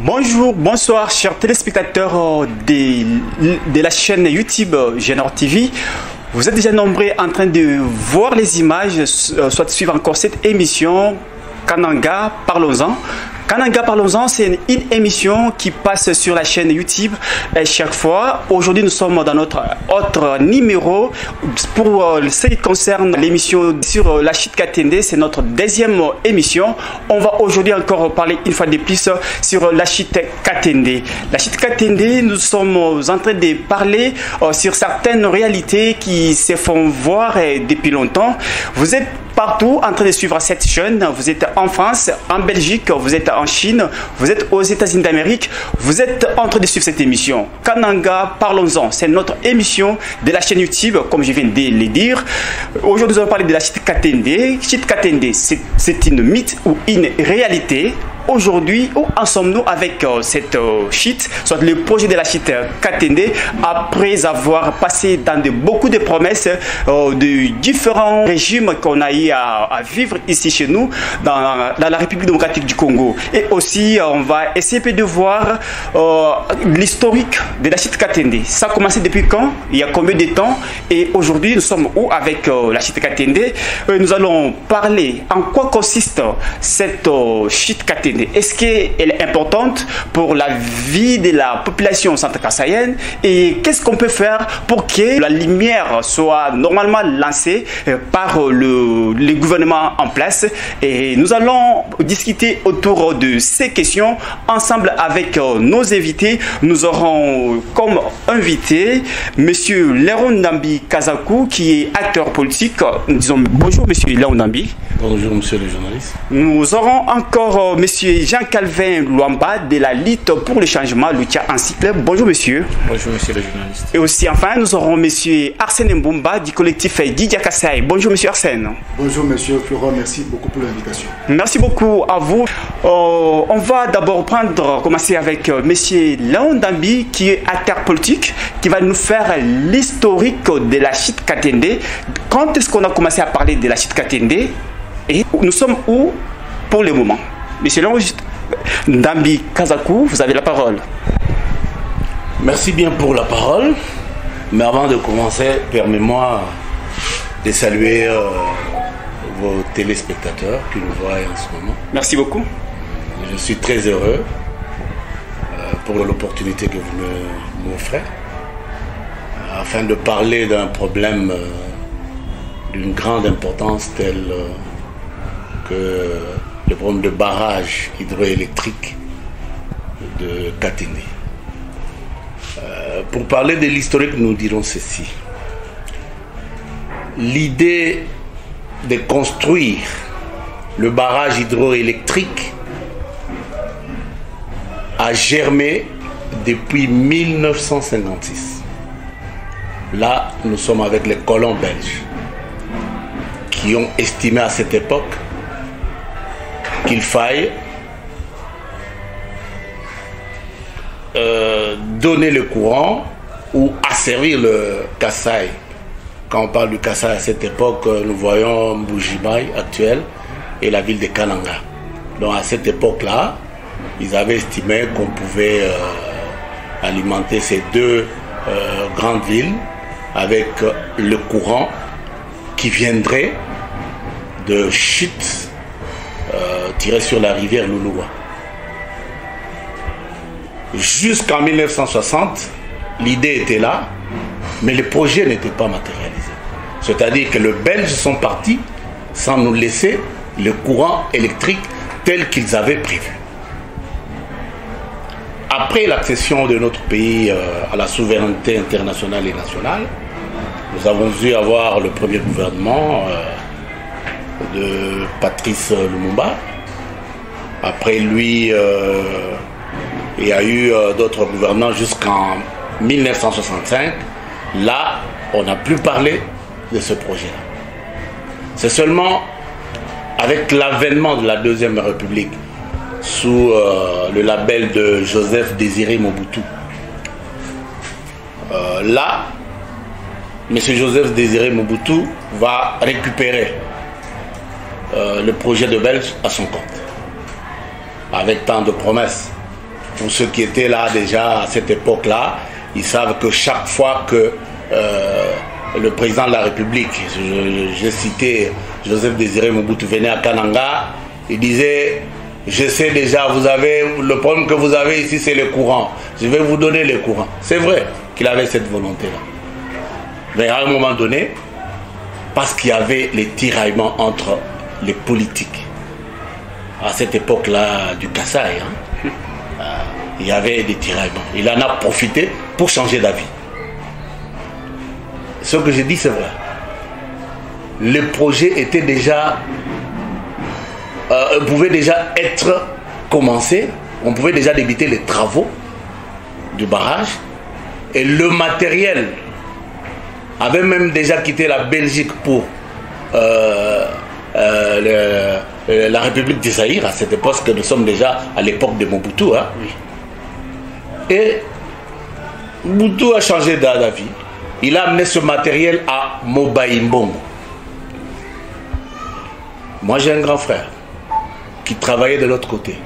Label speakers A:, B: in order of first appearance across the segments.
A: Bonjour, bonsoir chers téléspectateurs de la chaîne YouTube Génor TV. Vous êtes déjà nombreux en train de voir les images, soit de suivre encore cette émission Kananga, parlons-en. Kananga, parlons-en, c'est une émission qui passe sur la chaîne YouTube chaque fois. Aujourd'hui, nous sommes dans notre autre numéro pour ce qui concerne l'émission sur la Chite Katende. C'est notre deuxième émission. On va aujourd'hui encore parler une fois de plus sur la Chite Katende. La Chite Katende, nous sommes en train de parler sur certaines réalités qui se font voir depuis longtemps. Vous êtes partout en train de suivre cette chaîne. Vous êtes en France, en Belgique, vous êtes en Chine, vous êtes aux États-Unis d'Amérique. Vous êtes en train de suivre cette émission. Kananga, parlons-en. C'est notre émission de la chaîne YouTube, comme je viens de le dire. Aujourd'hui, nous allons parler de la Chite Katende. Chite Katende, c'est une mythe ou une réalité. Aujourd'hui, où en sommes-nous avec cette chite, soit le projet de la Chite Katende, après avoir passé dans beaucoup de promesses de différents régimes qu'on a eu à vivre ici chez nous, dans la République démocratique du Congo. Et aussi, on va essayer de voir l'historique de la Chite Katende. Ça a commencé depuis quand? Il y a combien de temps? Et aujourd'hui, nous sommes où avec la Chite Katende? Nous allons parler en quoi consiste cette Chite Katende. Est-ce qu'elle est importante pour la vie de la population centre-kassaïenne et qu'est-ce qu'on peut faire pour que la lumière soit normalement lancée par le gouvernement en place? Et nous allons discuter autour de ces questions ensemble avec nos invités. Nous aurons comme invité Monsieur Léon Ndambi Kazakou, qui est acteur politique. Nous disons bonjour Monsieur Léon Ndambi.
B: Bonjour monsieur le journaliste.
A: Nous aurons encore Monsieur Jean-Calvin Luamba de la Lutte pour le changement, Lucha en cycle. Bonjour monsieur.
B: Bonjour monsieur le journaliste.
A: Et aussi enfin nous aurons Monsieur Arsène Mbumba du collectif Didia Kassai. Bonjour monsieur Arsène.
C: Bonjour monsieur Florent, merci beaucoup pour l'invitation.
A: Merci beaucoup à vous. On va d'abord commencer avec monsieur Léon Ndambi qui est acteur politique, qui va nous faire l'historique de la Chite Katende. Quand est-ce qu'on a commencé à parler de la Chite Katende et nous sommes où pour le moment? Monsieur Léon Ndambi Kazakou, vous avez la parole.
B: Merci bien pour la parole. Mais avant de commencer, permets-moi de saluer vos téléspectateurs qui nous voient en ce moment.
A: Merci beaucoup.
B: Je suis très heureux pour l'opportunité que vous m'offrez afin de parler d'un problème d'une grande importance tel que le problème de barrage hydroélectrique de Katende. Pour parler de l'historique, nous dirons ceci. L'idée de construire le barrage hydroélectrique a germé depuis 1956. Là, nous sommes avec les colons belges qui ont estimé à cette époque qu'il faille donner le courant ou asservir le Kassai. Quand on parle du Kassai à cette époque, nous voyons Mbujimaï actuel et la ville de Kananga. Donc à cette époque-là, ils avaient estimé qu'on pouvait alimenter ces deux grandes villes avec le courant qui viendrait de chutes tirées sur la rivière Louloua. Jusqu'en 1960, l'idée était là, mais le projet n'était pas matérialisé. C'est-à-dire que les Belges sont partis sans nous laisser le courant électrique tel qu'ils avaient prévu. Après l'accession de notre pays à la souveraineté internationale et nationale, nous avons dû avoir le premier gouvernement de Patrice Lumumba. Après lui, il y a eu d'autres gouvernants jusqu'en 1965. Là, on n'a plus parlé de ce projet-là. C'est seulement avec l'avènement de la Deuxième République sous le label de Joseph Désiré Mobutu. Là, M. Joseph Désiré Mobutu va récupérer le projet de Belge à son compte, avec tant de promesses. Pour ceux qui étaient là déjà à cette époque-là, ils savent que chaque fois que le président de la République, j'ai cité Joseph Désiré Mobutu, venait à Kananga, il disait: je sais déjà, le problème que vous avez ici, c'est le courant. Je vais vous donner le courant. C'est vrai qu'il avait cette volonté-là. Mais à un moment donné, parce qu'il y avait les tiraillements entre les politiques, à cette époque-là du Kassai, il y avait des tiraillements. Il en a profité pour changer d'avis. Ce que j'ai dit, c'est vrai. Le projet était déjà... pouvait déjà être commencé. On pouvait déjà débuter les travaux du barrage. Et le matériel avait même déjà quitté la Belgique pour la République du Zaïre. À cette époque, que nous sommes déjà à l'époque de Mobutu. Hein. Oui. Et Mobutu a changé d'avis. Il a amené ce matériel à Mobaïmbongo. Moi, j'ai un grand frère qui travaillait de l'autre côté.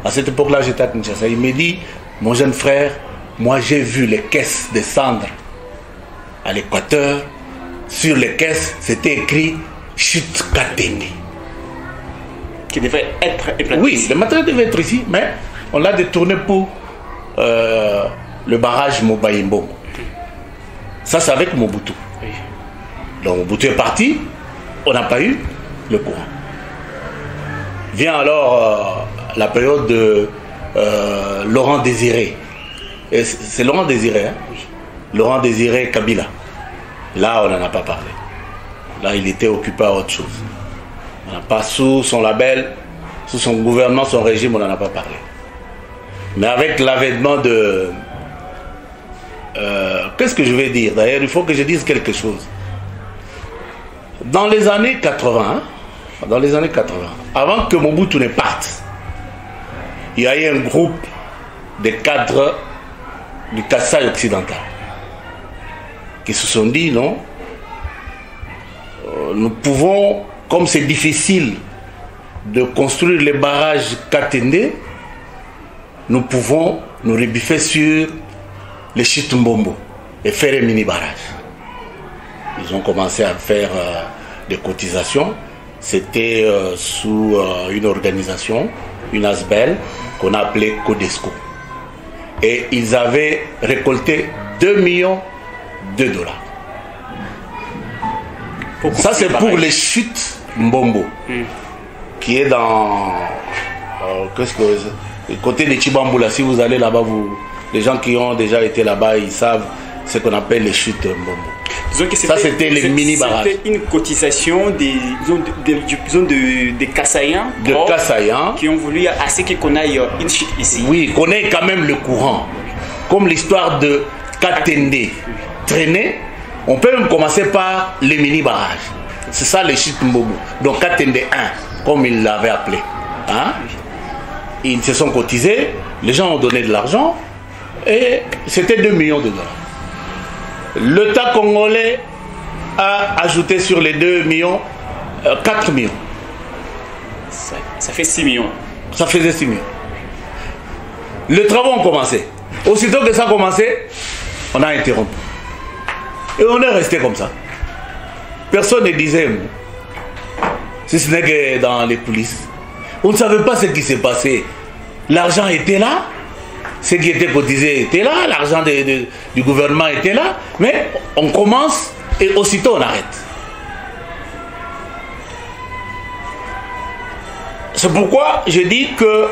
B: À cette époque-là, j'étais à Kinshasa. Il me dit: mon jeune frère, moi j'ai vu les caisses descendre à l'équateur. Sur les caisses, c'était écrit chute Katende.
A: Qui devait être implanté.
B: Oui, le matériel devait être ici, mais on l'a détourné pour le barrage Mobaïmbongo. Ça, c'est avec Mobutu. Oui. Donc Mobutu est parti, on n'a pas eu le courant. Vient alors la période de Laurent Désiré. C'est Laurent Désiré, hein? Oui. Laurent Désiré Kabila. Là, on n'en a pas parlé. Là, il était occupé à autre chose. On n'a pas sous son label, sous son gouvernement, son régime, on n'en a pas parlé. Mais avec l'avènement de... qu'est-ce que je vais dire? D'ailleurs, il faut que je dise quelque chose. Dans les années 80, avant que Mobutu ne parte, il y a eu un groupe de cadres du Kassai occidental qui se sont dit: non, nous pouvons, comme c'est difficile de construire les barrages Katende, nous pouvons nous rebiffer sur les Chitumbombo et faire un mini barrage. Ils ont commencé à faire des cotisations. C'était sous une organisation, une ASBEL, qu'on a appelée Codesco. Et ils avaient récolté 2 millions de dollars. Ça, c'est pour les chutes Mbombo, qui est dans... qu'est-ce que... côté de Chibamboula, si vous allez là-bas, les gens qui ont déjà été là-bas, ils savent ce qu'on appelle les chutes Mbombo. Ça, c'était les mini-barrages.
A: C'était une cotisation des Kassaïens.
B: De Kassaïens.
A: Qui ont voulu à ce qu'on aille une chute ici.
B: Oui, qu'on ait quand même le courant. Comme l'histoire de Katende traînée, on peut même commencer par les mini-barrages. C'est ça les chutes Mbombo. Donc Katende 1, comme ils l'avaient appelé. Hein? Ils se sont cotisés, les gens ont donné de l'argent et c'était 2 millions de dollars. L'État congolais a ajouté sur les 2 millions 4 millions.
A: Ça fait 6 millions.
B: Ça faisait 6 millions. Les travaux ont commencé. Aussitôt que ça a commencé, on a interrompu. Et on est resté comme ça. Personne ne disait, si ce n'est que dans les coulisses. On ne savait pas ce qui s'est passé. L'argent était là. Ce qui était cotisé était là, l'argent du gouvernement était là, mais on commence et aussitôt on arrête. C'est pourquoi je dis que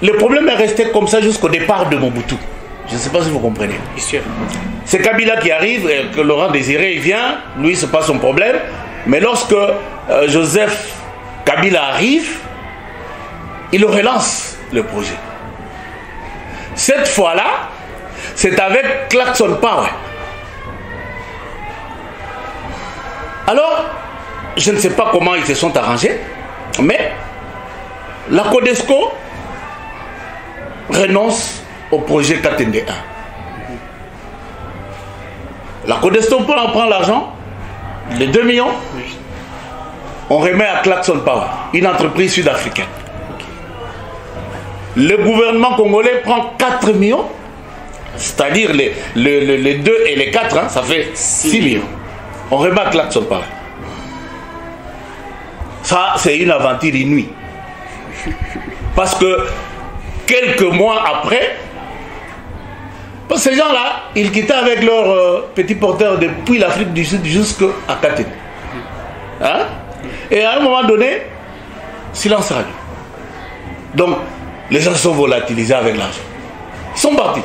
B: le problème est resté comme ça jusqu'au départ de Mobutu. Je ne sais pas si vous comprenez. C'est Kabila qui arrive, et que Laurent Désiré il vient, lui c'est pas son problème, mais lorsque Joseph Kabila arrive, il relance le projet. Cette fois-là, c'est avec Klaxon Power. Alors, je ne sais pas comment ils se sont arrangés, mais la Codesco renonce au projet Katende 1. La Codesco prend l'argent, les 2 millions, on remet à Klaxon Power, une entreprise sud-africaine. Le gouvernement congolais prend 4 millions, c'est-à-dire les 2 et les 4, hein, ça fait 6 millions. On remarque là que sont pas là. Ça, c'est une aventure inouïe. Parce que quelques mois après, parce que ces gens-là, ils quittaient avec leurs petits porteurs depuis l'Afrique du Sud jusqu'à Katene. Hein? Et à un moment donné, silence radio. Donc, les gens sont volatilisés avec l'argent. Ils sont partis.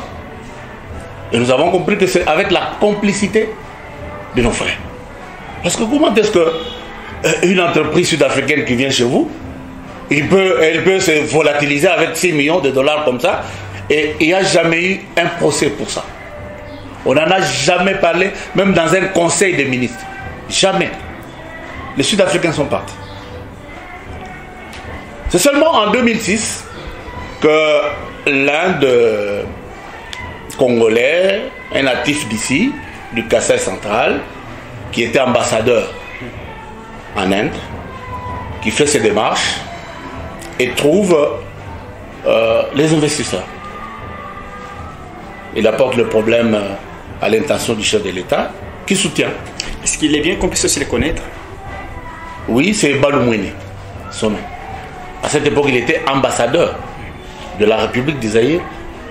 B: Et nous avons compris que c'est avec la complicité de nos frères. Parce que comment est-ce qu'une entreprise sud-africaine qui vient chez vous, elle peut se volatiliser avec 6 millions de dollars comme ça, et il n'y a jamais eu un procès pour ça. On n'en a jamais parlé, même dans un conseil des ministres. Jamais. Les Sud-Africains sont partis. C'est seulement en 2006 que l'un de Congolais, un natif d'ici, du Kassai central, qui était ambassadeur en Inde, qui fait ses démarches et trouve les investisseurs. Il apporte le problème à l'intention du chef de l'État, qui soutient.
A: Est-ce qu'il est bien qu'on puisse aussi les connaître?
B: Oui, c'est Balumwene, son nom. À cette époque, il était ambassadeur de la République du Zaïre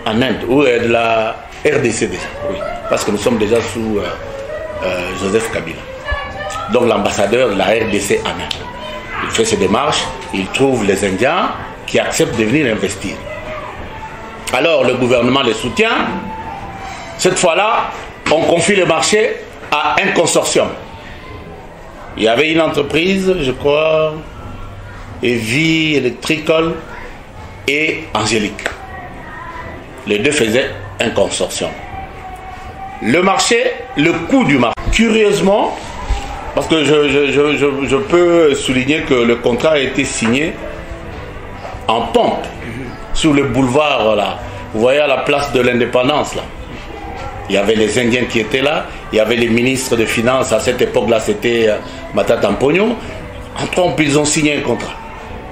B: en Inde, ou de la RDC déjà, oui, parce que nous sommes déjà sous Joseph Kabila. Donc l'ambassadeur de la RDC en Inde. Il fait ses démarches, il trouve les Indiens qui acceptent de venir investir. Alors le gouvernement les soutient. Cette fois-là, on confie le marché à un consortium. Il y avait une entreprise, je crois, Evi Electrical et Angélique. Les deux faisaient un consortium. Le marché, le coût du marché. Curieusement, parce que je peux souligner que le contrat a été signé en pompe sur le boulevard là. Vous voyez à la place de l'Indépendance là. Il y avait les Indiens qui étaient là, il y avait les ministres des Finances, à cette époque-là c'était Matata Mpogno. En trompe, ils ont signé un contrat.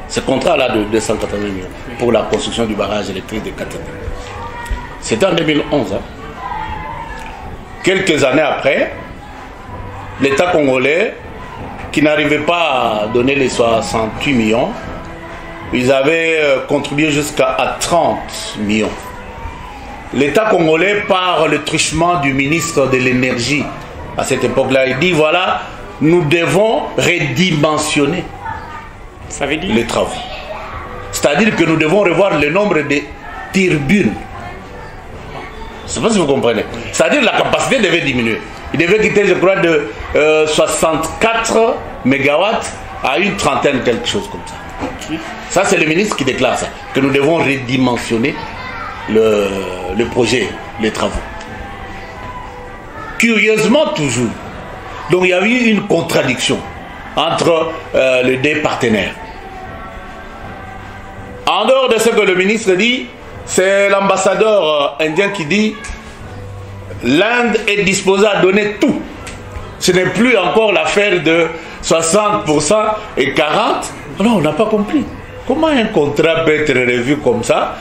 B: Ce contrat-là de 280 millions pour la construction du barrage électrique de Katene. C'était en 2011. Hein. Quelques années après, l'État congolais, qui n'arrivait pas à donner les 68 millions, ils avaient contribué jusqu'à 30 millions. L'État congolais, par le truchement du ministre de l'énergie à cette époque-là, il dit voilà, nous devons redimensionner les travaux. C'est-à-dire que nous devons revoir le nombre de turbines. Je ne sais pas si vous comprenez. C'est-à-dire que la capacité devait diminuer. Il devait quitter, je crois, de 64 mégawatts à une trentaine, quelque chose comme ça. Ça, c'est le ministre qui déclare ça, que nous devons redimensionner le projet, les travaux. Curieusement, toujours. Donc, il y a eu une contradiction entre les deux partenaires. En dehors de ce que le ministre dit, c'est l'ambassadeur indien qui dit l'Inde est disposée à donner tout. Ce n'est plus encore l'affaire de 60% et 40%. Non, on n'a pas compris. Comment un contrat peut être revu comme ça?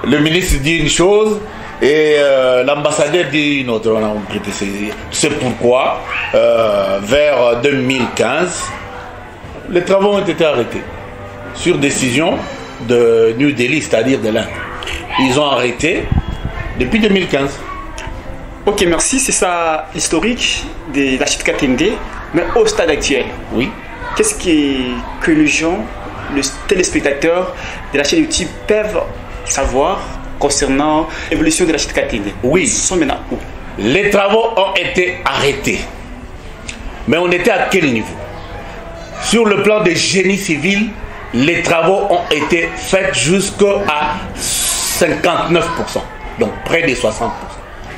B: Le ministre dit une chose et l'ambassadeur dit une autre. C'est pourquoi, vers 2015, les travaux ont été arrêtés sur décision de New Delhi, c'est-à-dire de l'Inde. Ils ont arrêté depuis 2015.
A: Ok, merci. C'est ça l'historique de la chute Katene, mais au stade actuel.
B: Oui.
A: Qu'est-ce que les gens, les téléspectateurs de la chaîne YouTube peuvent savoir concernant l'évolution de la chute Katene?
B: Oui.
A: Ils sont maintenant où?
B: Les travaux ont été arrêtés. Mais on était à quel niveau? Sur le plan de génie civil, les travaux ont été faits jusqu'à 59%. Donc près de 60%.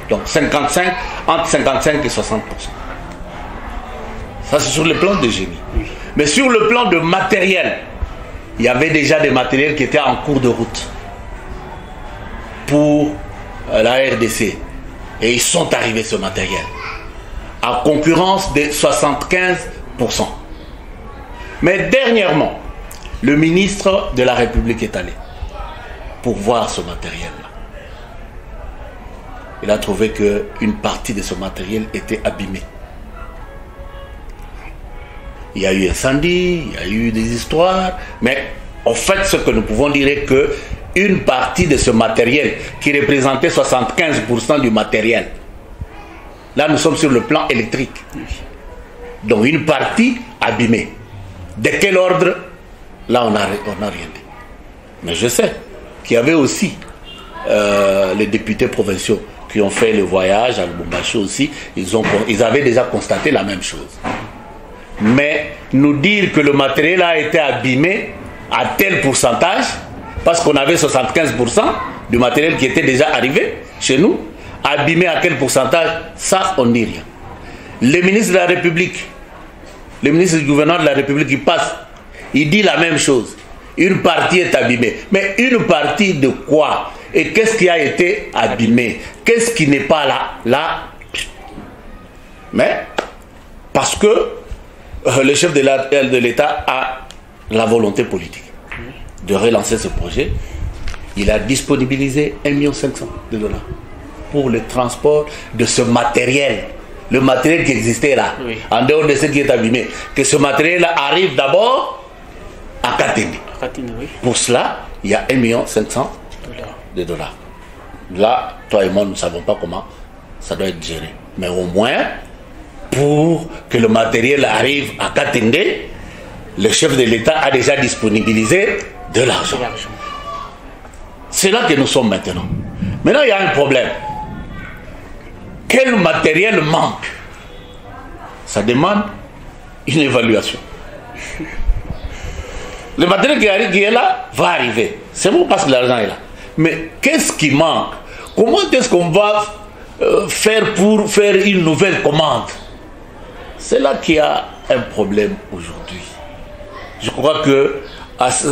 B: Donc 55, entre 55 et 60%. Ça, c'est sur le plan de génie. Mais sur le plan de matériel, il y avait déjà des matériels qui étaient en cours de route pour la RDC. Et ils sont arrivés, ce matériel, en concurrence de 75%. Mais dernièrement, le ministre de la République est allé. pour voir ce matériel-là. Il a trouvé qu'une partie de ce matériel était abîmée. Il y a eu incendie, il y a eu des histoires, mais en fait, ce que nous pouvons dire est que une partie de ce matériel qui représentait 75% du matériel, là nous sommes sur le plan électrique, donc une partie abîmée. De quel ordre? Là on n'a rien dit. Mais je sais qu'il y avait aussi les députés provinciaux qui ont fait le voyage à Lubumbashi aussi, ils avaient déjà constaté la même chose. Mais nous dire que le matériel a été abîmé à tel pourcentage, parce qu'on avait 75% du matériel qui était déjà arrivé chez nous, abîmé à quel pourcentage, ça on ne dit rien. Le ministre de la République, le ministre du gouvernement de la République, il passe, il dit la même chose. Une partie est abîmée. Mais une partie de quoi? Et qu'est-ce qui a été abîmé? Qu'est-ce qui n'est pas là? Là. Mais, parce que le chef de l'État a la volonté politique de relancer ce projet, il a disponibilisé 1,5 million $ pour le transport de ce matériel. Le matériel qui existait là, oui, en dehors de ce qui est abîmé. Que ce matériel arrive d'abord à Katende. Oui. Pour cela, il y a 1,5 million $. Là, toi et moi, nous ne savons pas comment ça doit être géré. Mais au moins, pour que le matériel arrive à Katende, le chef de l'État a déjà disponibilisé de l'argent. C'est là que nous sommes maintenant. Maintenant, il y a un problème. Quel matériel manque? Ça demande une évaluation. Le matériel qui est là va arriver. C'est bon parce que l'argent est là. Mais qu'est-ce qui manque? Comment est-ce qu'on va faire pour faire une nouvelle commande? C'est là qu'il y a un problème aujourd'hui. Je crois que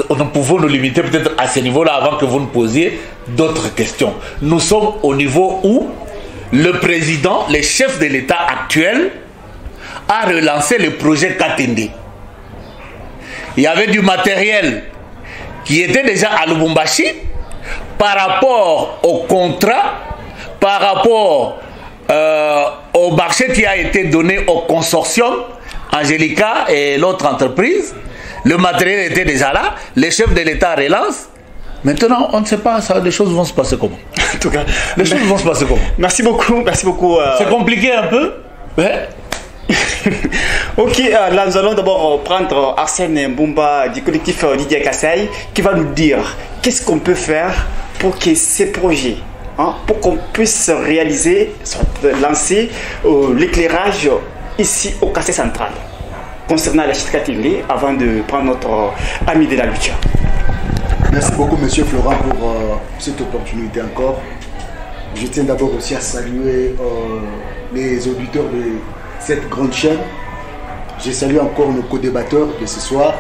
B: nous pouvons nous limiter peut-être à ce niveau-là avant que vous nous posiez d'autres questions. Nous sommes au niveau où le président, le chef de l'État actuel, a relancé le projet Katende. Il y avait du matériel qui était déjà à Lubumbashi par rapport au contrat, par rapport au marché qui a été donné au consortium, Angelica et l'autre entreprise. Le matériel était déjà là, le chef de l'État relance. Maintenant, on ne sait pas, ça, les choses vont se passer comment. En tout cas, les choses vont se passer comment.
A: Merci beaucoup, merci beaucoup.
B: C'est compliqué un peu, mais...
A: Ok, là nous allons d'abord prendre Arsène Mbumba du collectif Didier Kassai qui va nous dire qu'est-ce qu'on peut faire pour que ces projets, pour qu'on puisse réaliser, lancer l'éclairage ici au Kassai central concernant la chute Katende avant de prendre notre ami de la lutte.
C: Merci beaucoup Monsieur Florent pour cette opportunité encore. Je tiens d'abord aussi à saluer les auditeurs de cette grande chaîne. Je salue encore nos co-débatteurs de ce soir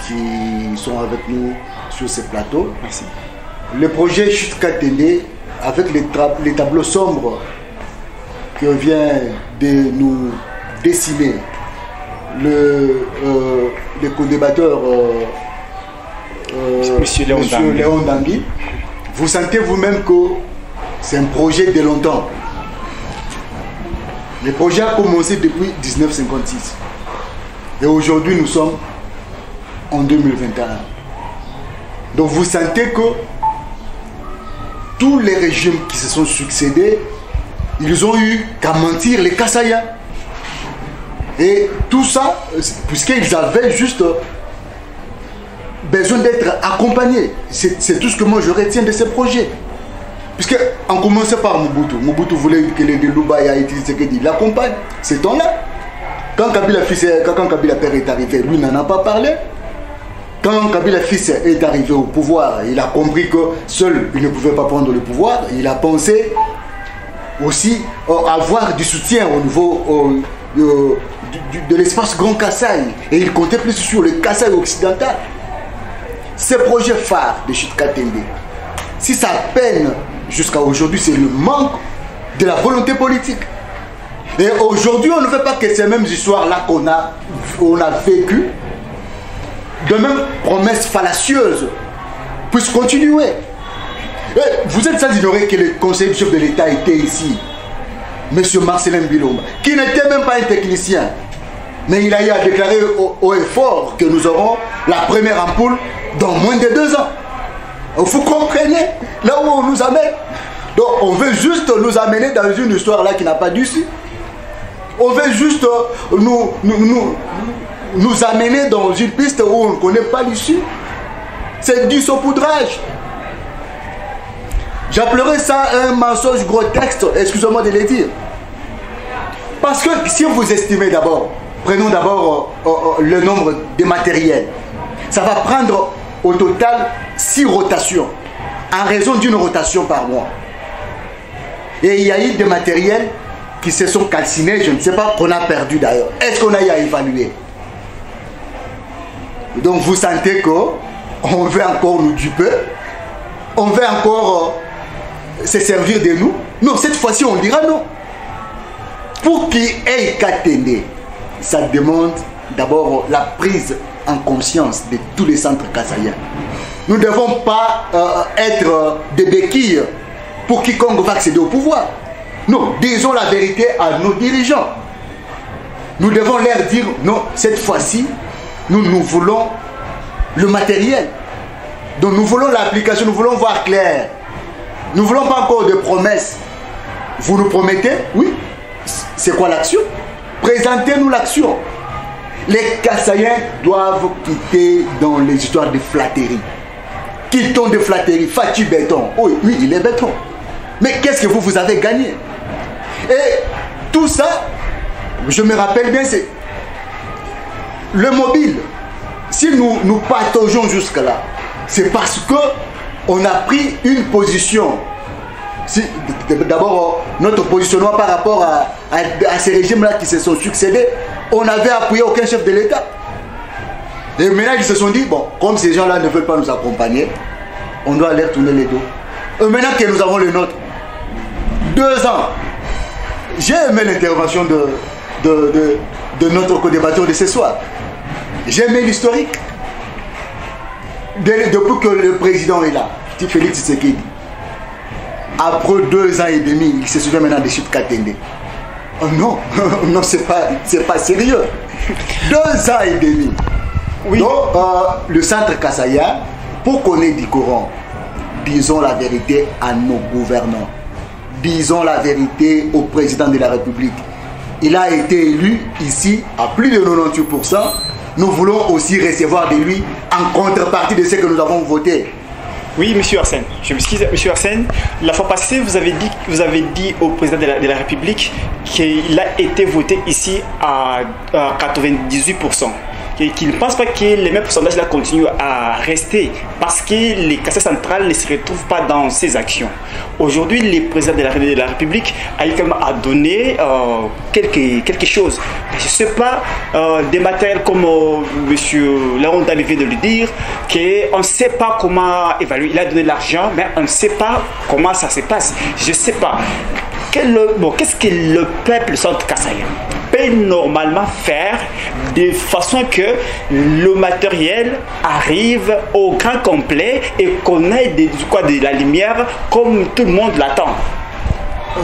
C: qui sont avec nous sur ce plateau.
A: Merci.
C: Le projet Chute Katende, avec les tableaux sombres que vient de nous dessiner le co-débatteur Monsieur Léon Dangui, vous sentez vous-même que c'est un projet de longtemps. Le projet a commencé depuis 1956 et aujourd'hui nous sommes en 2021. Donc vous sentez que tous les régimes qui se sont succédés, ils ont eu qu'à mentir les Kassaïens. Et tout ça, puisqu'ils avaient juste besoin d'être accompagnés. C'est tout ce que moi je retiens de ce projet. Puisque on commençait par Mobutu. Mobutu voulait que les Lubaya utilisent ce qu'il dit. Il accompagne. C'est temps-là. Quand Kabila père est arrivé, lui n'en a pas parlé. Quand Kabila fils est arrivé au pouvoir, il a compris que seul il ne pouvait pas prendre le pouvoir. Il a pensé aussi avoir du soutien au niveau de l'espace Grand Kassai. Et il comptait plus sur le Kassai occidental. Ce projet phare de Chute Katende, si ça peine jusqu'à aujourd'hui, c'est le manque de la volonté politique. Et aujourd'hui, on ne veut pas que ces mêmes histoires-là qu'on a vécues, de même promesses fallacieuses, puissent continuer. Vous êtes sans ignorer que le conseiller du chef de l'État était ici. Monsieur Marcelin Bilomba, qui n'était même pas un technicien. Mais il a eu à déclarer au effort que nous aurons la première ampoule dans moins de 2 ans. Vous comprenez là où on nous amène. Donc on veut juste nous amener dans une histoire là qui n'a pas d'issue. On veut juste nous amener dans une piste où on ne connaît pas l'issue. C'est du saupoudrage. J'appellerais ça un mensonge grotesque, excusez-moi de le dire. Parce que si vous estimez d'abord, prenons d'abord le nombre de matériels, ça va prendre au total 6 rotations, en raison d'une rotation par mois. Et il y a eu des matériels qui se sont calcinés, je ne sais pas, qu'on a perdu d'ailleurs. Est-ce qu'on a eu à évaluer? Donc vous sentez qu'on veut encore nous duper, on veut encore se servir de nous. Non, cette fois-ci on dira non. Pour qu'il ait Katende, ça demande d'abord la prise en conscience de tous les centres kassaïens. Nous ne devons pas être des béquilles pour quiconque va accéder au pouvoir. Non, disons la vérité à nos dirigeants. Nous devons leur dire non, cette fois-ci, nous voulons le matériel. Donc nous voulons l'application, nous voulons voir clair. Nous ne voulons pas encore de promesses. Vous nous promettez? Oui. C'est quoi l'action? Présentez-nous l'action. Les Kassaïens doivent quitter dans les histoires de flatterie. Quittons de flatterie. Fatih béton. Oui, oui, il est béton. Mais qu'est-ce que vous avez gagné? Et tout ça, je me rappelle bien, c'est le mobile. Si nous pataugeons jusque-là, c'est parce que on a pris une position. Si, d'abord, notre positionnement par rapport à ces régimes-là qui se sont succédés, on n'avait appuyé aucun chef de l'État. Et maintenant, ils se sont dit, bon, comme ces gens-là ne veulent pas nous accompagner, on doit leur tourner les dos. Et maintenant que nous avons le nôtre, 2 ans, j'ai aimé l'intervention de notre co-débatteur de ce soir. J'ai aimé l'historique. Depuis que le président est là, Félix Tshisekedi, après 2 ans et demi, il se souvient maintenant des chutes Katende. Oh non, non, c'est pas sérieux. 2 ans et demi. Oui. Donc, le centre Kassaya, pour qu'on ait du courant, disons la vérité à nos gouvernants. Disons la vérité au président de la République. Il a été élu ici à plus de 98%. Nous voulons aussi recevoir de lui en contrepartie de ce que nous avons voté.
A: Oui, monsieur Arsène, je m'excuse, monsieur Arsène. La fois passée, vous avez dit au président de la République qu'il a été voté ici à 98%. Qu'il ne pense pas que les mêmes pourcentages là continuent à rester parce que les Kassai centrales ne se retrouvent pas dans ces actions. Aujourd'hui, le président de la République a eu quand même à donner quelque chose. Je ne sais pas, des matériels comme monsieur Laurent vient de le dire, qu'on ne sait pas comment évaluer. Il a donné de l'argent, mais on ne sait pas comment ça se passe. Je ne sais pas. Qu'est-ce que le peuple centre kassaïen peut normalement faire de façon que le matériel arrive au grand complet et qu'on ait de la lumière comme tout le monde l'attend?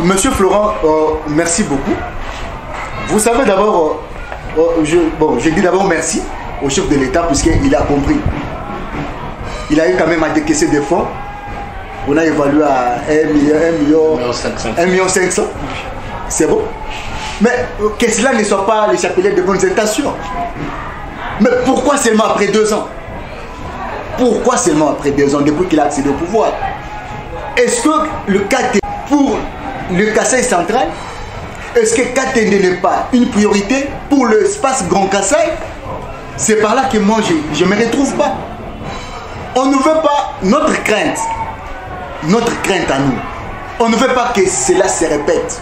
C: Monsieur Florent, merci beaucoup. Vous savez d'abord, je dis d'abord merci au chef de l'État puisqu'il a compris. Il a eu quand même à décaisser des fonds. On a évalué à 1,5 million. C'est bon. Mais que cela ne soit pas les chapelets de bonnes intentions. Mais pourquoi seulement après 2 ans? Pourquoi seulement après 2 ans depuis qu'il a accédé au pouvoir? Est-ce que le Katende, pour le Kassai central, est-ce que Katende n'est pas une priorité pour l'espace Grand Kassai? C'est par là que moi je ne me retrouve pas. On ne veut pas notre crainte à nous. On ne veut pas que cela se répète.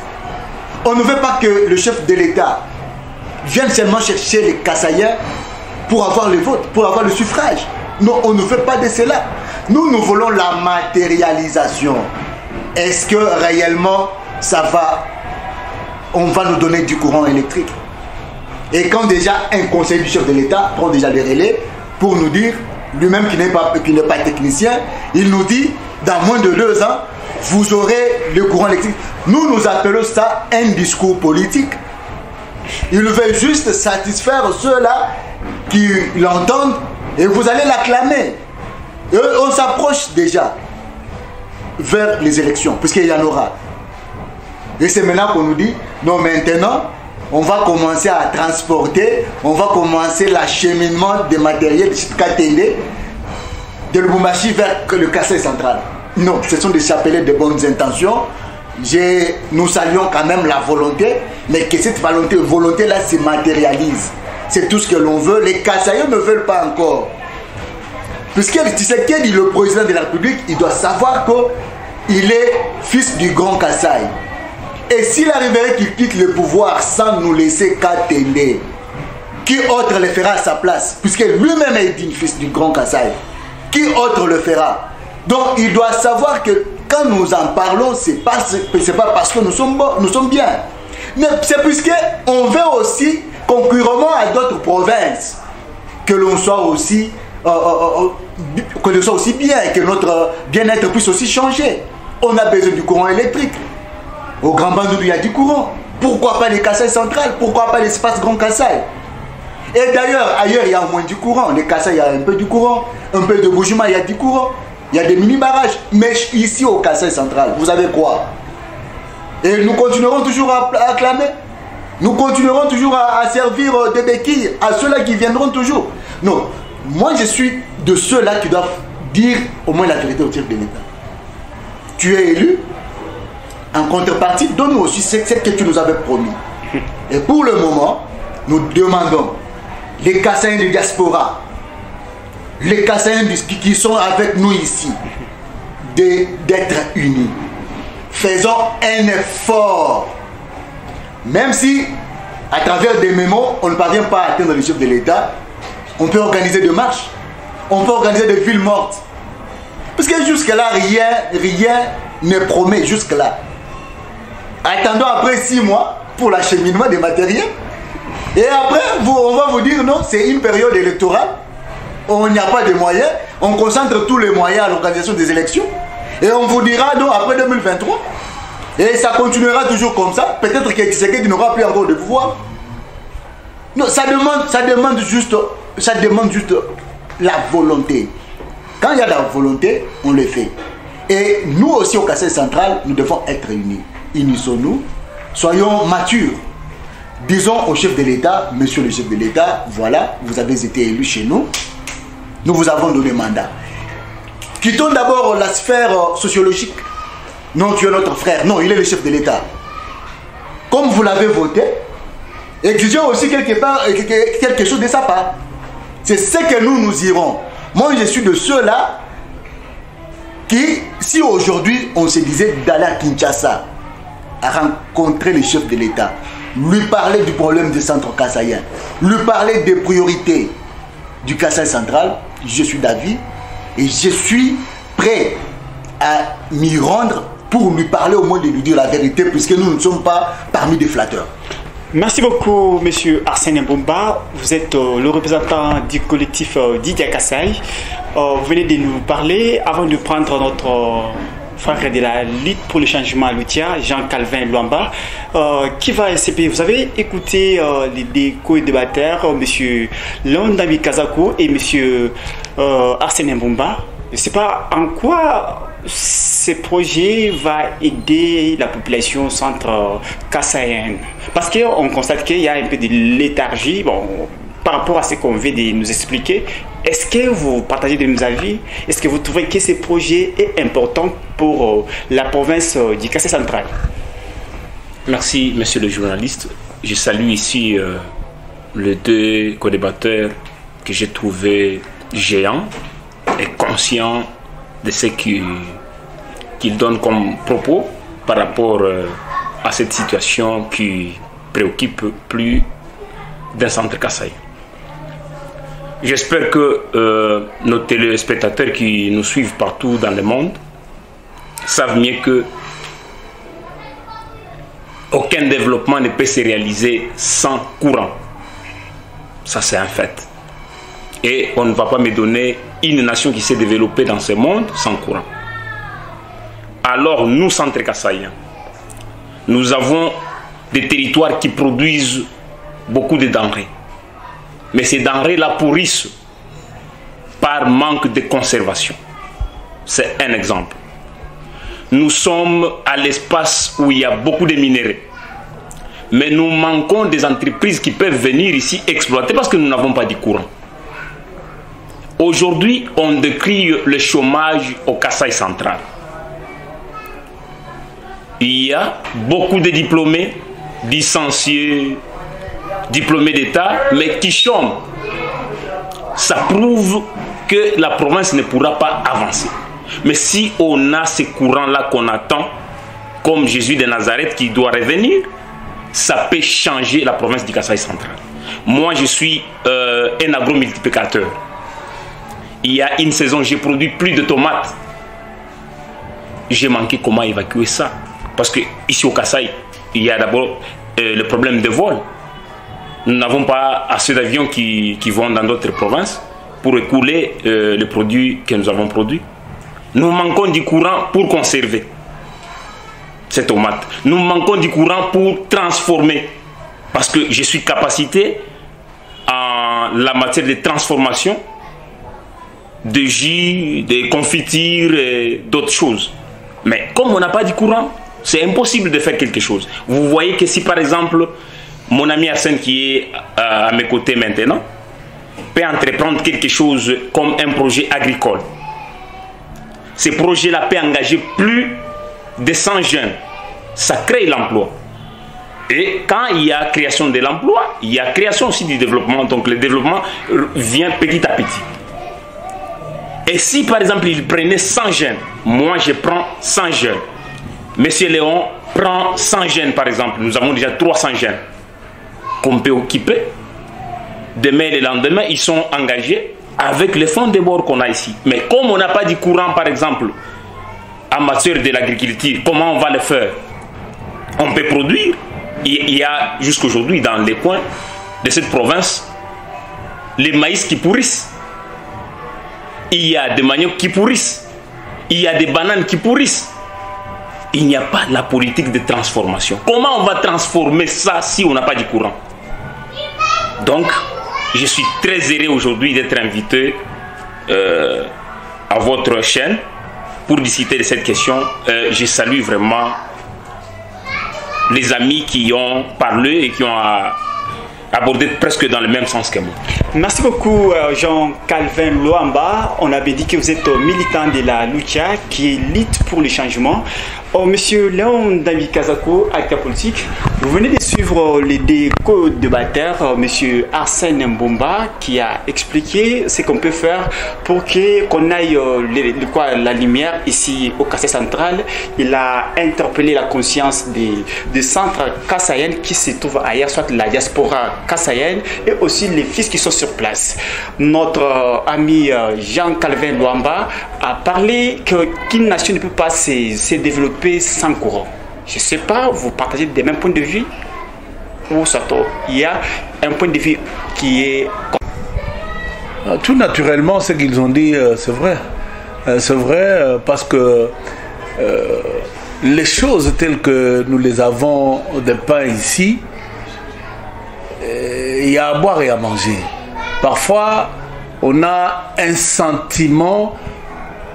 C: On ne veut pas que le chef de l'État vienne seulement chercher les Kassaïens pour avoir le vote, pour avoir le suffrage. Non, on ne veut pas de cela. Nous voulons la matérialisation. Est-ce que réellement on va nous donner du courant électrique? Et quand déjà un conseil du chef de l'État prend déjà les relais pour nous dire, lui-même qui n'est pas technicien, il nous dit dans moins de 2 ans, vous aurez le courant électrique. Nous appelons ça un discours politique. Il veut juste satisfaire ceux-là qui l'entendent et vous allez l'acclamer. On s'approche déjà vers les élections, puisqu'il y en aura. Et c'est maintenant qu'on nous dit, non, maintenant, on va commencer à transporter, on va commencer l'acheminement des matériels de Katende, de Lubumbashi vers le Kasaï central. Non, ce sont des chapelets de bonnes intentions. Nous saluons quand même la volonté, mais que cette volonté-là se matérialise. C'est tout ce que l'on veut. Les Kasaïens ne veulent pas encore. Puisque Tshisekedi, le président de la République, il doit savoir qu'il est fils du grand Kasaï. Et s'il arriverait qu'il quitte le pouvoir sans nous laisser Katende, qui autre le fera à sa place? Puisque lui-même est digne fils du grand Kasaï. Qui autre le fera? Donc il doit savoir que quand nous en parlons, c'est pas parce que nous sommes bien. Mais c'est puisqu'on veut aussi, concurremment à d'autres provinces, que l'on soit aussi bien, que notre bien-être puisse aussi changer. On a besoin du courant électrique. Au Grand Bandundu, il y a du courant. Pourquoi pas les Kasaï centrales? Pourquoi pas l'espace Grand Kasaï? Et d'ailleurs, ailleurs, il y a moins du courant. Les Kasaï, il y a un peu du courant. Un peu de Bujuma, il y a du courant. Il y a des mini-barrages. Mais ici, au Kasaï central, vous avez quoi? Et nous continuerons toujours à acclamer. Nous continuerons toujours à servir des béquilles à ceux-là qui viendront toujours. Non, moi, je suis de ceux-là qui doivent dire au moins la vérité au chef de l'État. Tu es élu. En contrepartie, donne-nous aussi ce que tu nous avais promis. Et pour le moment, nous demandons les Kasaïens de diaspora, les Kasaïens qui sont avec nous ici, d'être unis. Faisons un effort. Même si, à travers des mémos, on ne parvient pas à atteindre le chef de l'État, on peut organiser des marches, on peut organiser des villes mortes. Parce que jusque-là, rien ne promet jusque-là. Attendons après 6 mois pour l'acheminement des matériels. Et après, on va vous dire non, c'est une période électorale. On n'y a pas de moyens. On concentre tous les moyens à l'organisation des élections. Et on vous dira non après 2023. Et ça continuera toujours comme ça. Peut-être que Tshisekedi n'aura plus encore de pouvoir. Non, ça demande juste la volonté. Quand il y a la volonté, on le fait. Et nous aussi au Kasaï central, nous devons être unis. Unissons-nous, soyons matures. Disons au chef de l'État, monsieur le chef de l'État, voilà, vous avez été élu chez nous, nous vous avons donné mandat. Quittons d'abord la sphère sociologique. Non, tu es notre frère. Non, il est le chef de l'État. Comme vous l'avez voté, exigeons aussi quelque chose de sa part. C'est ce que nous irons. Moi, je suis de ceux-là qui, si aujourd'hui on se disait d'aller à Kinshasa, à rencontrer le chef de l'État, lui parler du problème des centres kasaïens, lui parler des priorités du Kasaï central, je suis d'avis et je suis prêt à m'y rendre pour lui parler au moins de lui dire la vérité, puisque nous ne sommes pas parmi des flatteurs.
A: Merci beaucoup, monsieur Arsène Mbumba. Vous êtes le représentant du collectif Didia Kasaï. Vous venez de nous parler avant de prendre notre frère de la lutte pour le changement à l'outia, Jean-Calvin Luamba, qui va SCP. Vous avez écouté les deux co-débatteurs, monsieur Londami Kazako et monsieur Arsène Mbumba. Je ne sais pas en quoi ce projet va aider la population centre-kassaïenne. Parce qu'on constate qu'il y a un peu de léthargie par rapport à ce qu'on vient de nous expliquer. Est-ce que vous partagez de nos avis? Est-ce que vous trouvez que ce projet est important pour la province du Kasaï central?
D: Merci, monsieur le journaliste. Je salue ici les deux co-débatteurs que j'ai trouvés géants et conscients de ce qu'ils donnent comme propos par rapport à cette situation qui préoccupe plus d'un centre Kasaï. J'espère que nos téléspectateurs qui nous suivent partout dans le monde savent mieux que aucun développement ne peut se réaliser sans courant. Ça, c'est un fait. Et on ne va pas me donner une nation qui s'est développée dans ce monde sans courant. alors nous, Centre Kassaïen, nous avons des territoires qui produisent beaucoup de denrées. Mais ces denrées-là pourrissent par manque de conservation. C'est un exemple. Nous sommes à l'espace où il y a beaucoup de minéraux. Mais nous manquons des entreprises qui peuvent venir ici exploiter parce que nous n'avons pas de courant. Aujourd'hui, on décrit le chômage au Kasaï central. Il y a beaucoup de diplômés, licenciés, diplômés d'État, mais qui chôment. Ça prouve que la province ne pourra pas avancer. Mais si on a ces courants-là qu'on attend, comme Jésus de Nazareth qui doit revenir, ça peut changer la province du Kasaï central. Moi, je suis un agro-multiplicateur. Il y a une saison, j'ai produit plus de tomates. J'ai manqué comment évacuer ça. Parce que ici au Kasaï, il y a d'abord le problème de vol. Nous n'avons pas assez d'avions qui vont dans d'autres provinces pour écouler les produits que nous avons produits. Nous manquons du courant pour conserver ces tomates. Nous manquons du courant pour transformer. Parce que je suis capacité en la matière de transformation de jus, de confitures et d'autres choses. Mais comme on n'a pas de courant, c'est impossible de faire quelque chose. Vous voyez que si par exemple, mon ami Arsène qui est à mes côtés maintenant, peut entreprendre quelque chose comme un projet agricole. Ce projet-là peut engager plus de 100 jeunes. Ça crée l'emploi. Et quand il y a création de l'emploi, il y a création aussi du développement. Donc le développement vient petit à petit. Et si par exemple il prenait 100 jeunes, moi je prends 100 jeunes. Monsieur Léon prend 100 jeunes par exemple. Nous avons déjà 300 jeunes qu'on peut occuper. Demain et le lendemain, ils sont engagés avec les fonds de bord qu'on a ici. Mais comme on n'a pas de courant par exemple en matière de l'agriculture, comment on va le faire? On peut produire. Il y a jusqu'aujourd'hui dans les coins de cette province les maïs qui pourrissent. Il y a des maniocs qui pourrissent. Il y a des bananes qui pourrissent. Il n'y a pas la politique de transformation. Comment on va transformer ça si on n'a pas de courant? Donc, je suis très heureux aujourd'hui d'être invité à votre chaîne pour discuter de cette question. Je salue vraiment les amis qui ont parlé et qui ont abordé presque dans le même sens que moi.
A: Merci beaucoup Jean-Calvin Luamba. On avait dit que vous êtes militant de la Lucha qui lutte pour le changement. Monsieur Léon David Kazako, acteur politique, vous venez de suivre les deux co-débatteurs, Monsieur Arsène Mbomba, qui a expliqué ce qu'on peut faire pour qu'on aille la lumière ici au Kasaï central. Il a interpellé la conscience des centres kassaïens qui se trouvent ailleurs, soit la diaspora kassaïenne et aussi les fils qui sont sur place. Notre ami Jean-Calvin Luamba a parlé qu'une nation ne peut pas se développer sans courant. Je ne sais pas, vous partagez des mêmes points de vue ou ça il y a un point de vue qui est...
E: Tout naturellement, ce qu'ils ont dit, c'est vrai. C'est vrai parce que les choses telles que nous les avons dépeintes ici, il y a à boire et à manger. Parfois, on a un sentiment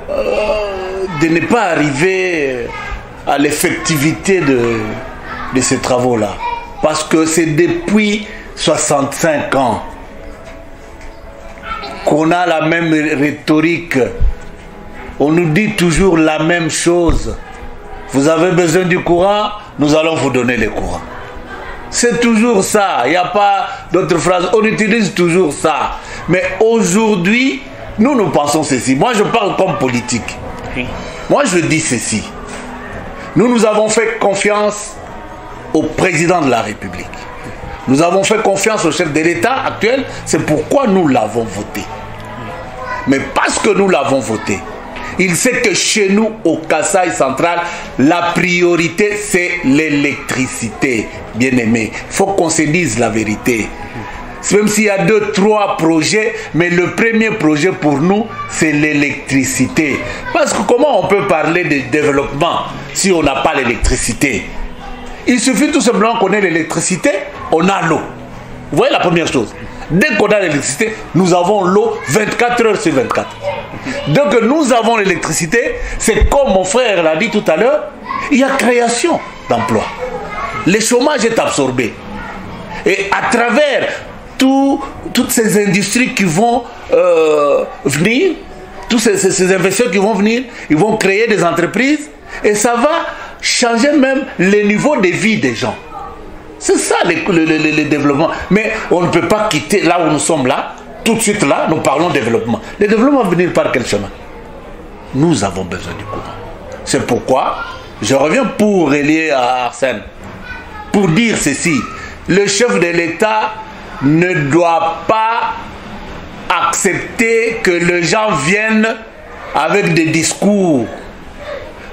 E: de ne pas arriver à l'effectivité de ces travaux-là. Parce que c'est depuis 65 ans qu'on a la même rhétorique. On nous dit toujours la même chose. Vous avez besoin du courant, nous allons vous donner le courant. C'est toujours ça, il n'y a pas d'autres phrases. On utilise toujours ça. Mais aujourd'hui, nous pensons ceci. Moi, je parle comme politique. Moi, je dis ceci. Nous avons fait confiance au président de la République. Nous avons fait confiance au chef de l'État actuel. C'est pourquoi nous l'avons voté. Mais parce que nous l'avons voté, il sait que chez nous, au Kasaï central, la priorité, c'est l'électricité. Bien aimé, il faut qu'on se dise la vérité. même s'il y a 2, 3 projets, mais le premier projet pour nous, c'est l'électricité. Parce que comment on peut parler de développement si on n'a pas l'électricité? Il suffit tout simplement qu'on ait l'électricité, on a l'eau. Vous voyez la première chose. Dès qu'on a l'électricité, nous avons l'eau 24 heures sur 24. Dès que nous avons l'électricité, c'est comme mon frère l'a dit tout à l'heure, il y a création d'emplois. Le chômage est absorbé. Et à travers toutes ces industries qui vont venir, tous ces investisseurs qui vont venir, ils vont créer des entreprises et ça va changer même le niveau de vie des gens. C'est ça le développement. Mais on ne peut pas quitter là où nous sommes là, tout de suite là, nous parlons de développement. Le développement va venir par quel chemin? Nous avons besoin du courant. C'est pourquoi je reviens pour relier à Arsène, pour dire ceci. Le chef de l'État ne doit pas accepter que les gens viennent avec des discours.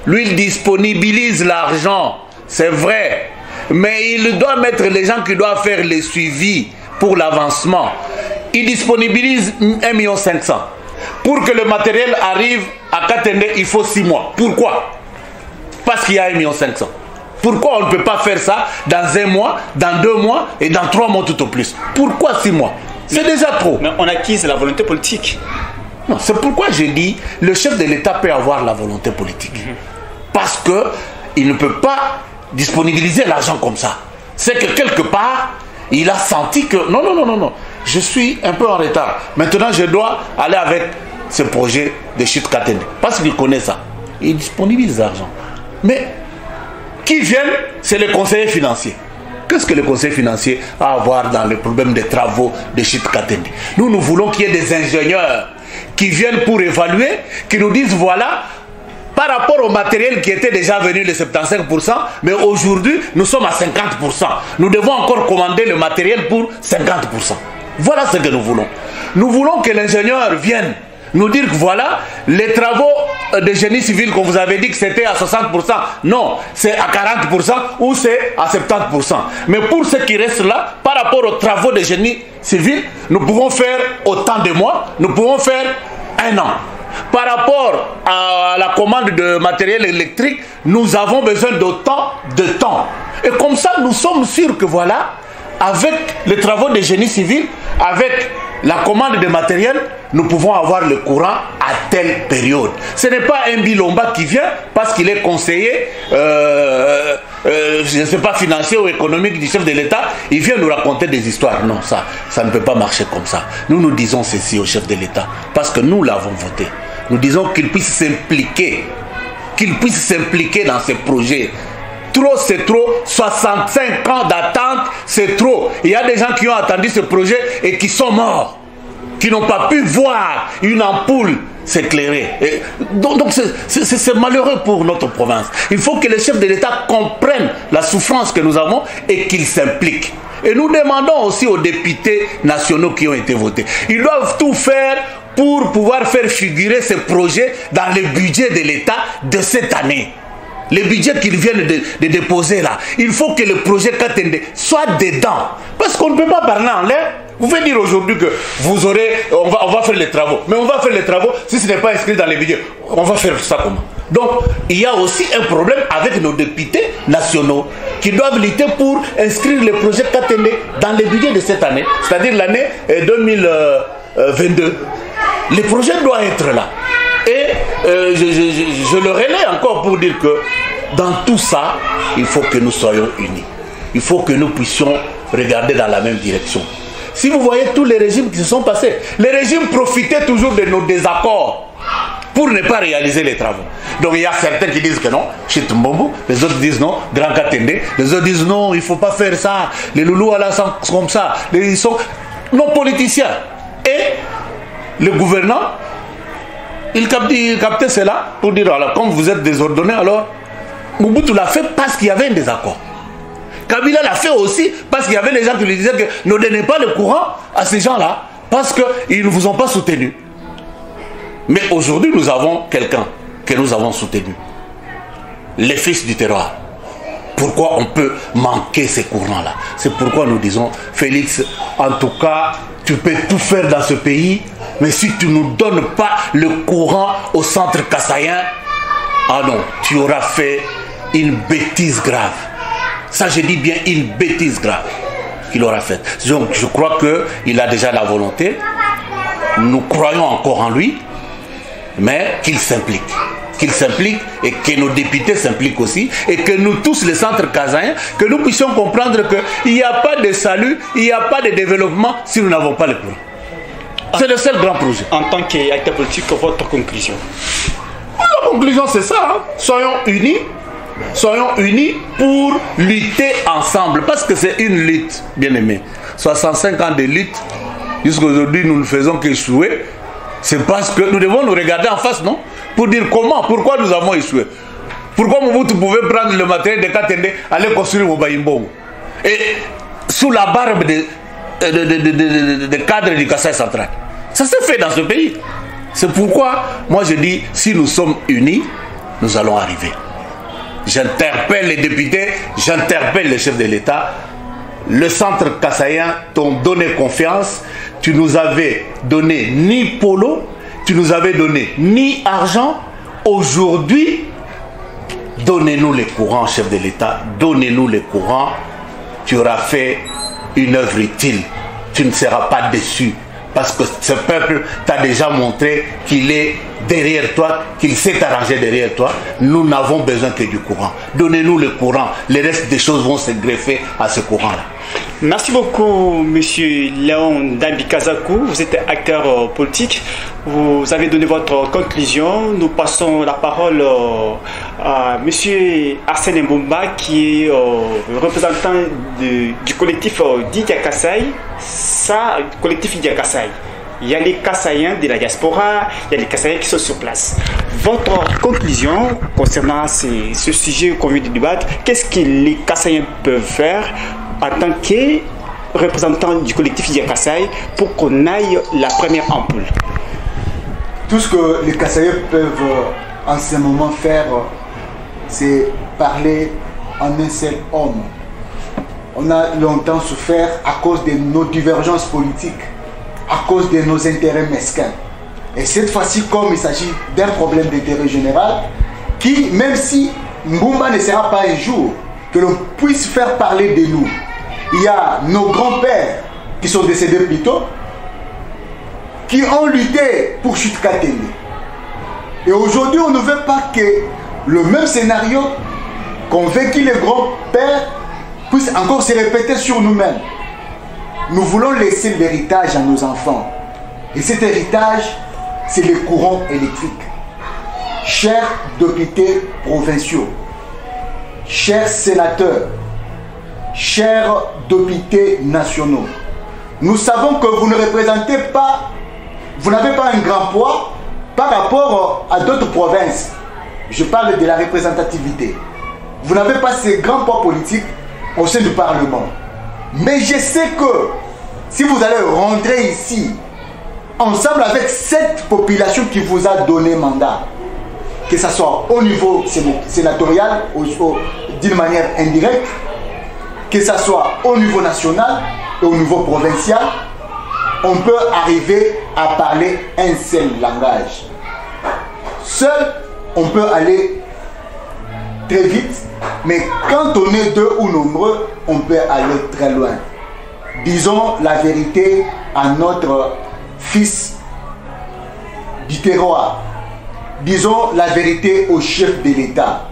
E: Lui, il disponibilise l'argent, c'est vrai, mais il doit mettre les gens qui doivent faire les suivis pour l'avancement. Il disponibilise 1,5 million. Pour que le matériel arrive à Katende, il faut 6 mois. Pourquoi? Parce qu'il y a 1,5 million. Pourquoi on ne peut pas faire ça dans 1 mois, dans 2 mois et dans 3 mois tout au plus? Pourquoi 6 mois? C'est déjà trop.
A: Mais on acquise la volonté politique.
E: Non, c'est pourquoi j'ai dit le chef de l'État peut avoir la volonté politique. Parce qu'il ne peut pas disponibiliser l'argent comme ça. C'est que quelque part, il a senti que non, je suis un peu en retard. Maintenant, je dois aller avec ce projet de chute Katende. Parce qu'il connaît ça. Il disponibilise l'argent. Mais qui viennent, c'est les conseillers financiers. Qu'est-ce que le conseil financier a à voir dans le problème des travaux de chute Katende? Nous voulons qu'il y ait des ingénieurs qui viennent pour évaluer, qui nous disent voilà, par rapport au matériel qui était déjà venu le 75%, mais aujourd'hui nous sommes à 50%. Nous devons encore commander le matériel pour 50%. Voilà ce que nous voulons. Nous voulons que l'ingénieur vienne nous dire que voilà, les travaux de génie civil qu'on vous avait dit que c'était à 60%, non, c'est à 40% ou c'est à 70%. Mais pour ce qui reste là, par rapport aux travaux de génie civil, nous pouvons faire autant de mois, nous pouvons faire 1 an. Par rapport à la commande de matériel électrique, nous avons besoin d'autant de temps. Et comme ça, nous sommes sûrs que voilà, avec les travaux de génie civil, avec la commande de matériel, nous pouvons avoir le courant à telle période. Ce n'est pas un Bilomba qui vient parce qu'il est conseiller, je ne sais pas, financier ou économique du chef de l'État, il vient nous raconter des histoires. Non, ça ne peut pas marcher comme ça. Nous disons ceci au chef de l'État parce que nous l'avons voté. Nous disons qu'il puisse s'impliquer, dans ces projets. Trop, c'est trop. 65 ans d'attente, c'est trop. Il y a des gens qui ont attendu ce projet et qui sont morts, qui n'ont pas pu voir une ampoule s'éclairer. Donc c'est malheureux pour notre province. Il faut que les chefs de l'État comprennent la souffrance que nous avons et qu'ils s'impliquent. Et nous demandons aussi aux députés nationaux qui ont été votés. Ils doivent tout faire pour pouvoir faire figurer ces projets dans le budget de l'État de cette année. Les budgets qu'ils viennent de déposer là. Il faut que le projet Katende soit dedans. Parce qu'on ne peut pas parler en l'air. Vous pouvez dire aujourd'hui que vous aurez, on va faire les travaux. Mais on va faire les travaux si ce n'est pas inscrit dans les budgets. On va faire ça comment? Donc, il y a aussi un problème avec nos députés nationaux qui doivent lutter pour inscrire le projet Katende dans les budgets de cette année, c'est-à-dire l'année 2022. Le projet doit être là. Et je le relais encore pour dire que dans tout ça, il faut que nous soyons unis. Il faut que nous puissions regarder dans la même direction. Si vous voyez tous les régimes qui se sont passés, les régimes profitaient toujours de nos désaccords pour ne pas réaliser les travaux. Donc il y a certains qui disent que non, Chitumbombo, les autres disent non, Grand Katende, les autres disent non, il ne faut pas faire ça, les loulous à la sont comme ça, ils sont nos politiciens. Et le gouvernant, il captait cela pour dire, alors comme vous êtes désordonnés, alors Mobutu l'a fait parce qu'il y avait un désaccord. Kabila l'a fait aussi parce qu'il y avait des gens qui lui disaient que ne donnez pas le courant à ces gens-là parce qu'ils ne vous ont pas soutenu. Mais aujourd'hui, nous avons quelqu'un que nous avons soutenu. Les fils du terroir. pourquoi on peut manquer ces courants-là. C'est pourquoi nous disons, Félix, en tout cas, tu peux tout faire dans ce pays, mais si tu ne nous donnes pas le courant au centre kassaïen, ah non, tu auras fait une bêtise grave. Ça, je dis bien une bêtise grave qu'il aura faite. Donc, je crois qu'il a déjà la volonté. Nous croyons encore en lui, mais qu'il s'implique. Qu'il s'implique et que nos députés s'impliquent aussi, et que nous tous, les centres kassaïens, que nous puissions comprendre qu'il n'y a pas de salut, il n'y a pas de développement si nous n'avons pas le courant. C'est le seul grand projet.
A: En tant qu'acteur politique, votre conclusion?
E: La conclusion, c'est ça. Hein? Soyons unis pour lutter ensemble, parce que c'est une lutte, bien aimé. 65 ans de lutte, jusqu'à aujourd'hui, nous ne faisons qu'échouer. C'est parce que nous devons nous regarder en face, non? Pour dire comment, pourquoi nous avons échoué. Pourquoi Mobutu pouvait prendre le matériel de Katende, aller construire Mobaïmbongo. Et sous la barbe de cadres du Kasaï central. Ça s'est fait dans ce pays. C'est pourquoi, moi je dis, si nous sommes unis, nous allons arriver. J'interpelle les députés, j'interpelle les chefs de l'État. Le centre kassaïen t'ont donné confiance. Tu nous avais donné ni polo, tu nous avais donné ni argent. Aujourd'hui, donnez-nous les courants, chef de l'État. Donnez-nous les courants. Tu auras fait une œuvre utile. Tu ne seras pas déçu. Parce que ce peuple t'a déjà montré qu'il est derrière toi, qu'il s'est arrangé derrière toi. Nous n'avons besoin que du courant. Donnez-nous le courant. Le reste des choses vont se greffer à ce courant-là.
A: Merci beaucoup, monsieur Léon Dambi-Kazakou. Vous êtes acteur politique. Vous avez donné votre conclusion. Nous passons la parole à monsieur Arsène Mbumba, qui est représentant du collectif Didia Kasaï. Ça, collectif Didia Kasaï. Il y a les Kassaïens de la diaspora, il y a les Kassaïens qui sont sur place. Votre conclusion concernant ce sujet qu'on vient de débattre, qu'est-ce que les Kassaïens peuvent faire en tant que représentants du collectif Didia Kasaï pour qu'on aille la première ampoule?
C: Tout ce que les Kassaïens peuvent en ce moment faire, c'est parler en un seul homme. On a longtemps souffert à cause de nos divergences politiques, à cause de nos intérêts mesquins. Et cette fois-ci, comme il s'agit d'un problème d'intérêt général, qui, même si Mbumba ne sera pas un jour, que l'on puisse faire parler de nous. Il y a nos grands-pères qui sont décédés plus tôt, qui ont lutté pour Chute-Katende. Et aujourd'hui, on ne veut pas que le même scénario qu'ont vécu les grands-pères puisse encore se répéter sur nous-mêmes. Nous voulons laisser l'héritage à nos enfants. Et cet héritage, c'est les courants électriques. Chers députés provinciaux, chers sénateurs, chers députés nationaux, nous savons que vous ne représentez pas, vous n'avez pas un grand poids par rapport à d'autres provinces. Je parle de la représentativité. Vous n'avez pas ces grands poids politiques au sein du Parlement. Mais je sais que si vous allez rentrer ici, ensemble avec cette population qui vous a donné mandat, que ce soit au niveau sénatorial, d'une manière indirecte, que ce soit au niveau national et au niveau provincial, on peut arriver à parler un seul langage. Seul, on peut aller très vite, mais quand on est deux ou nombreux, on peut aller très loin. Disons la vérité à notre fils du terroir. Disons la vérité au chef de l'État,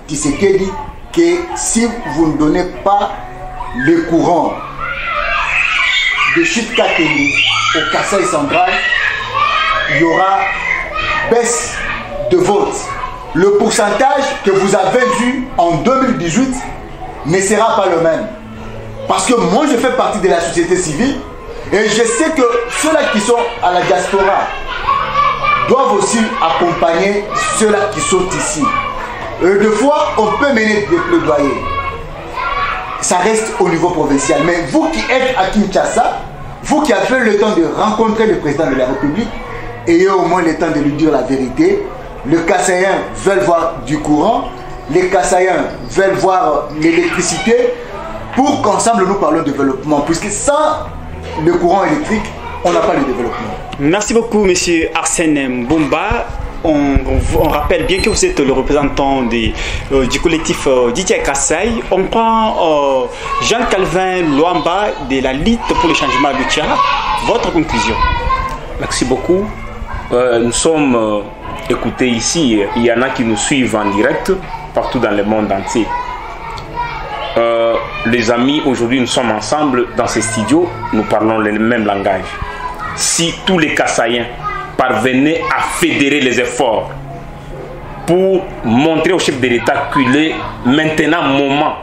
C: Tshisekedi, que si vous ne donnez pas le courant de Chute-Katende au Kasaï central, il y aura baisse de vote. Le pourcentage que vous avez vu en 2018 ne sera pas le même. Parce que moi, je fais partie de la société civile et je sais que ceux-là qui sont à la diaspora doivent aussi accompagner ceux-là qui sont ici. Deux fois, on peut mener des plaidoyers. Ça reste au niveau provincial. Mais vous qui êtes à Kinshasa, vous qui avez le temps de rencontrer le président de la République, ayez au moins le temps de lui dire la vérité. Les Kassaïens veulent voir du courant les Kassaïens veulent voir l'électricité pour qu'ensemble nous parlons de développement. Puisque sans le courant électrique, on n'a pas de développement.
A: Merci beaucoup, monsieur Arsène Mbumba. On rappelle bien que vous êtes le représentant du collectif Didier Kassai. On prend Jean-Calvin Luamba de la Ligue pour le changement du Tchad. Votre conclusion?
D: Merci beaucoup. Nous sommes écoutés ici. Il y en a qui nous suivent en direct partout dans le monde entier. Les amis, aujourd'hui nous sommes ensemble dans ces studios. Nous parlons le même langage. Si tous les Kassaïens parvenaient à fédérer les efforts pour montrer au chef de l'État qu'il est maintenant moment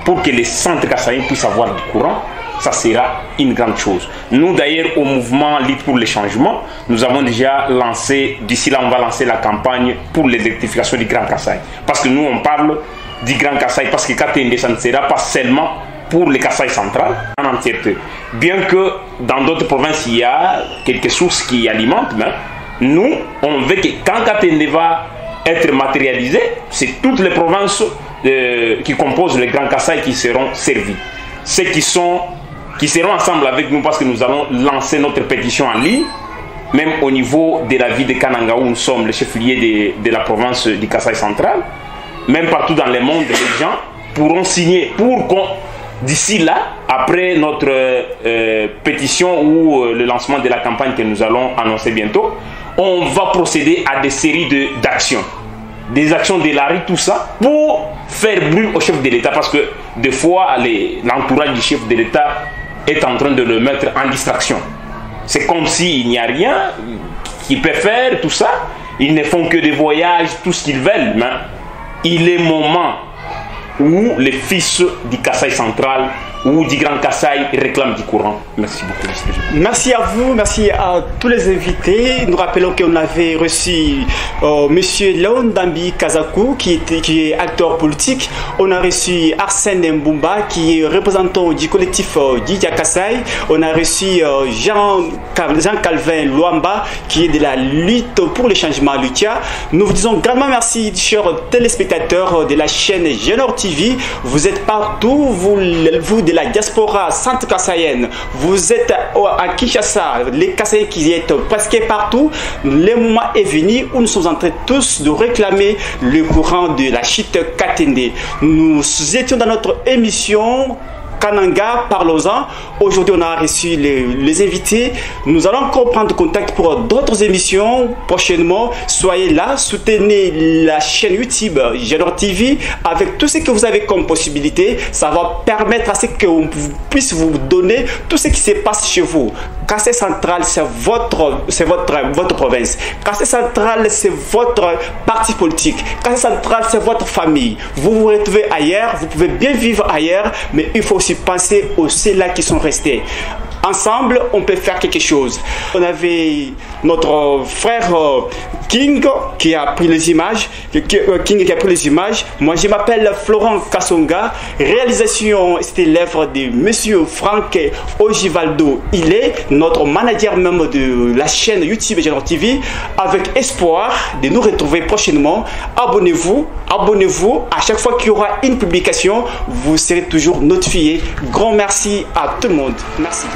D: pour que les centres kassaïens puissent avoir du courant, ça sera une grande chose. Nous d'ailleurs au mouvement Ligue pour les changements, nous avons déjà lancé, d'ici là on va lancer la campagne pour l'électrification du Grand Kassai. Parce que nous on parle du Grand Kassai, parce que Katende ça ne sera pas seulement pour le Kassai central en entièreté. Bien que dans d'autres provinces, il y a quelques sources qui alimentent, mais nous, on veut que quand Katende va être matérialisé, c'est toutes les provinces qui composent le Grand Kassai qui seront servies. Ceux qui seront ensemble avec nous, parce que nous allons lancer notre pétition en ligne, même au niveau de la ville de Kananga, où nous sommes le chef-lieu de la province du Kassai central, même partout dans le monde, les gens pourront signer pour qu'on d'ici là, après notre pétition ou le lancement de la campagne que nous allons annoncer bientôt, on va procéder à des séries d'actions. Des actions de la rue, tout ça, pour faire bruit au chef de l'État. Parce que des fois, l'entourage du chef de l'État est en train de le mettre en distraction. C'est comme s'il n'y a rien qu'ils peuvent faire, tout ça. Ils ne font que des voyages, tout ce qu'ils veulent. Mais il est moment où les fils du Kassai central ou du Grand Kassai réclament du courant. Merci beaucoup, monsieur.
A: Merci à vous, merci à tous les invités. Nous rappelons qu'on avait reçu monsieur Léon Dambi Kazakou, qui est acteur politique. On a reçu Arsène Mbumba, qui est représentant du collectif Didia Kassai. On a reçu Jean-Calvin Luamba, qui est de la lutte pour le changement Lutia. Nous vous disons grandement merci, chers téléspectateurs de la chaîne Genor TV. Vous êtes partout, vous de la diaspora centre-kassaïenne, vous êtes à Kinshasa, les Kassaïens qui êtes presque partout. Le moment est venu où nous sommes en train tous de réclamer le courant de la chute Katende. Nous étions dans notre émission Kananga, parlons-en. Aujourd'hui, on a reçu les invités. Nous allons encore prendre contact pour d'autres émissions prochainement. Soyez là, soutenez la chaîne YouTube Genor TV avec tout ce que vous avez comme possibilité. Ça va permettre à ce qu'on puisse vous donner tout ce qui se passe chez vous. Kassai central, c'est votre province. Kassai central, c'est votre parti politique. Kassai central, c'est votre famille. Vous vous retrouvez ailleurs, vous pouvez bien vivre ailleurs, mais il faut aussi penser aux ceux-là qui sont restés. Ensemble, on peut faire quelque chose. On avait notre frère King qui a pris les images. Moi, je m'appelle Florent Kassonga. Réalisation, c'était l'œuvre de monsieur Franck Ogivaldo. Il est notre manager même de la chaîne YouTube Genor TV. Avec espoir de nous retrouver prochainement. Abonnez-vous. À chaque fois qu'il y aura une publication, vous serez toujours notifié. Grand merci à tout le monde. Merci.